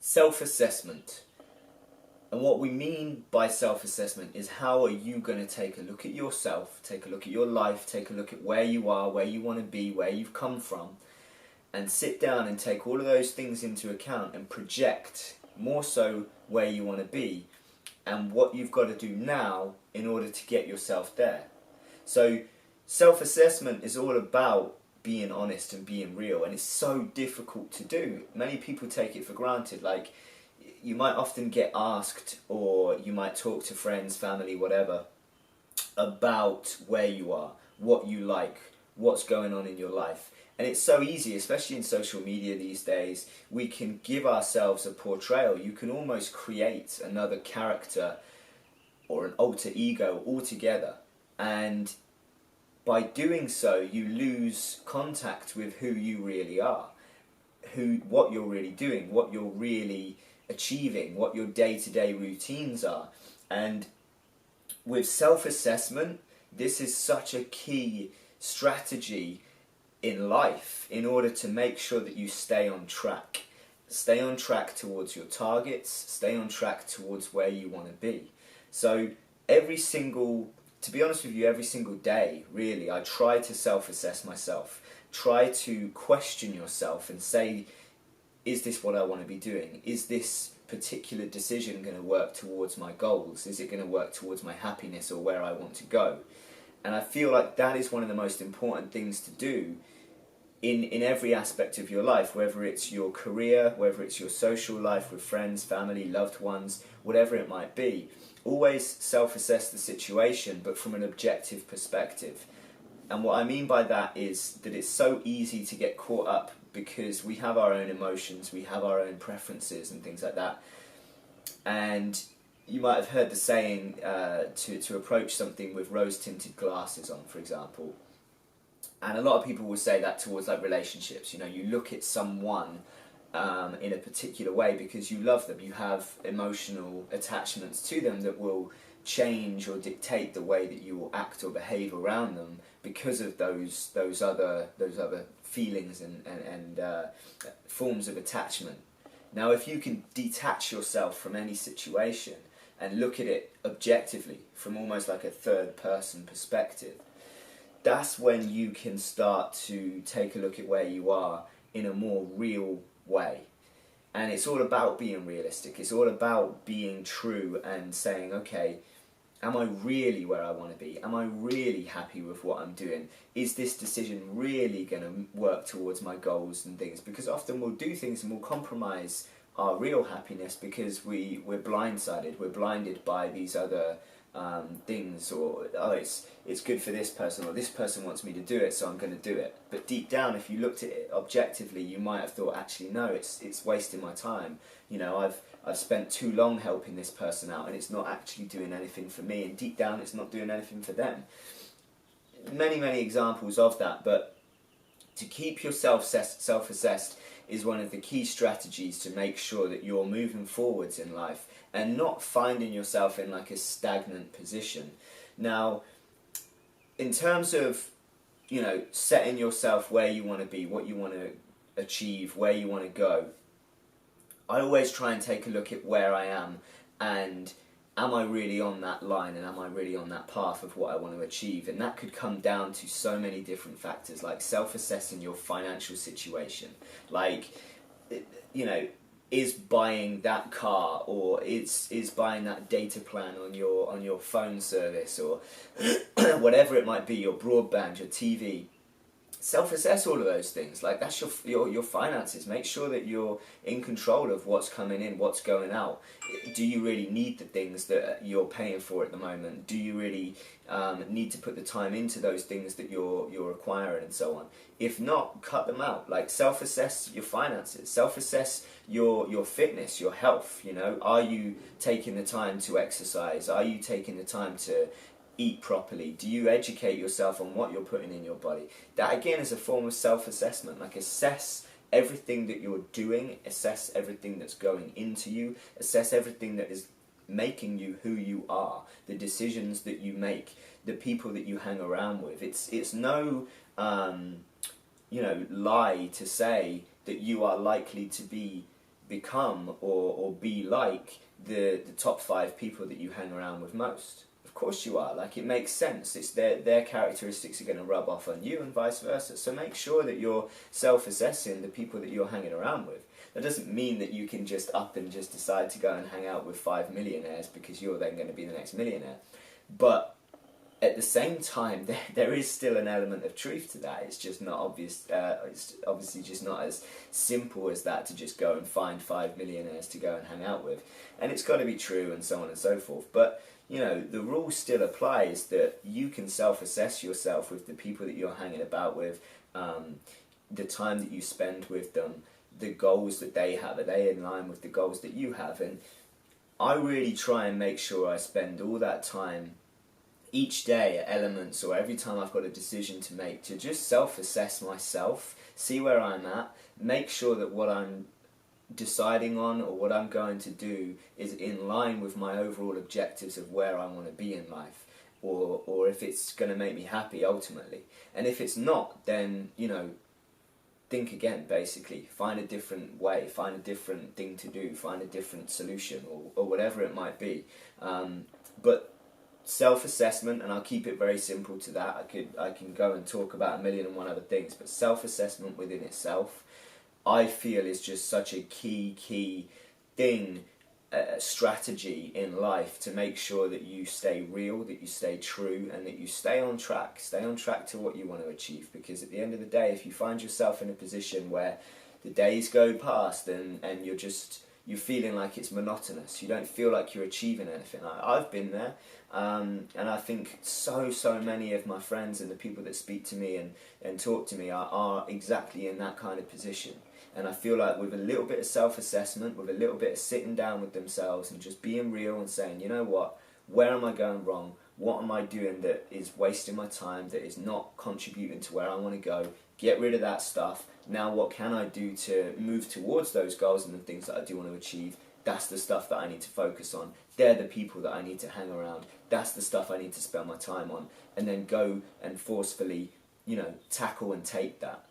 Self-assessment. And what we mean by self-assessment is how are you going to take a look at yourself, take a look at your life, take a look at where you are, where you want to be, where you've come from, and sit down and take all of those things into account and project more so where you want to be and what you've got to do now in order to get yourself there. So self-assessment is all about being honest and being real, and it's so difficult to do. Many people take it for granted. Like, you might often get asked, or you might talk to friends, family, whatever, about where you are, what you like, what's going on in your life. And it's so easy, especially in social media these days, we can give ourselves a portrayal. You can almost create another character or an alter ego altogether. And by doing so, you lose contact with who you really are, what you're really doing, what you're really achieving, what your day-to-day routines are. And with self-assessment, this is such a key strategy in life in order to make sure that you stay on track. Stay on track towards your targets, stay on track towards where you want to be. So to be honest with you, every single day, really, I try to self-assess myself. Try to question yourself and say, is this what I want to be doing? Is this particular decision going to work towards my goals? Is it going to work towards my happiness or where I want to go? And I feel like that is one of the most important things to do in every aspect of your life, whether it's your career, whether it's your social life with friends, family, loved ones, whatever it might be. Always self-assess the situation, but from an objective perspective. And what I mean by that is that it's so easy to get caught up because we have our own emotions, we have our own preferences and things like that. And you might have heard the saying to approach something with rose-tinted glasses on, for example. And a lot of people will say that towards like relationships. You know, you look at someone in a particular way because you love them. You have emotional attachments to them that will change or dictate the way that you will act or behave around them because of those other feelings and forms of attachment. Now, if you can detach yourself from any situation and look at it objectively from almost like a third-person perspective, that's when you can start to take a look at where you are in a more real way. And it's all about being realistic. It's all about being true and saying, okay, am I really where I want to be? Am I really happy with what I'm doing? Is this decision really going to work towards my goals and things? Because often we'll do things and we'll compromise our real happiness because we're blindsided. We're blinded by these other things, or it's good for this person, or this person wants me to do it, so I'm going to do it. But deep down, if you looked at it objectively, you might have thought, actually, no, it's wasting my time. You know, I've spent too long helping this person out, and it's not actually doing anything for me. And deep down, it's not doing anything for them. Many examples of that. But to keep yourself self-assessed is one of the key strategies to make sure that you're moving forwards in life and not finding yourself in like a stagnant position. Now, in terms of, you know, setting yourself where you want to be, what you want to achieve, where you want to go, I always try and take a look at where I am and am I really on that line and am I really on that path of what I want to achieve? And that could come down to so many different factors, like self-assessing your financial situation. Like, you know, is buying that car or is buying that data plan on your phone service or whatever it might be, your broadband, your TV. Self-assess all of those things. Like, that's your finances. Make sure that you're in control of what's coming in, what's going out. Do you really need the things that you're paying for at the moment? Do you really need to put the time into those things that you're acquiring and so on? If not, cut them out. Like, self-assess your finances. Self-assess your fitness, your health. You know, are you taking the time to exercise? Are you taking the time to eat properly? Do you educate yourself on what you're putting in your body? That again is a form of self-assessment. Like, assess everything that you're doing, assess everything that's going into you, assess everything that is making you who you are, the decisions that you make, the people that you hang around with. It's no you know, lie to say that you are likely to be become or be like the top 5 people that you hang around with most. Of course you are. Like, it makes sense. It's their characteristics are going to rub off on you and vice versa. So make sure that you're self-assessing the people that you're hanging around with. That doesn't mean that you can just up and just decide to go and hang out with 5 millionaires because you're then going to be the next millionaire. But at the same time, there is still an element of truth to that. It's just not obvious. It's obviously just not as simple as that to just go and find 5 millionaires to go and hang out with. And it's got to be true and so on and so forth. But, you know, the rule still applies that you can self-assess yourself with the people that you're hanging about with, the time that you spend with them, the goals that they have. Are they in line with the goals that you have? And I really try and make sure I spend all that time each day at Elements, or every time I've got a decision to make, to just self-assess myself, see where I'm at, make sure that what I'm deciding on or what I'm going to do is in line with my overall objectives of where I want to be in life, or if it's going to make me happy ultimately. And if it's not, then, you know, think again, basically. Find a different way, find a different thing to do, find a different solution, or whatever it might be. But self-assessment, and I'll keep it very simple to that. I can go and talk about 1,000,001 other things, but self-assessment within itself, I feel, is just such a key thing, strategy in life to make sure that you stay real, that you stay true, and that you stay on track to what you want to achieve. Because at the end of the day, if you find yourself in a position where the days go past and you're feeling like it's monotonous, you don't feel like you're achieving anything. I've been there, and I think so many of my friends and the people that speak to me and talk to me are exactly in that kind of position. And I feel like with a little bit of self-assessment, with a little bit of sitting down with themselves and just being real and saying, you know what, where am I going wrong? What am I doing that is wasting my time, that is not contributing to where I want to go? Get rid of that stuff. Now what can I do to move towards those goals and the things that I do want to achieve? That's the stuff that I need to focus on. They're the people that I need to hang around. That's the stuff I need to spend my time on. And then go and forcefully, you know, tackle and take that.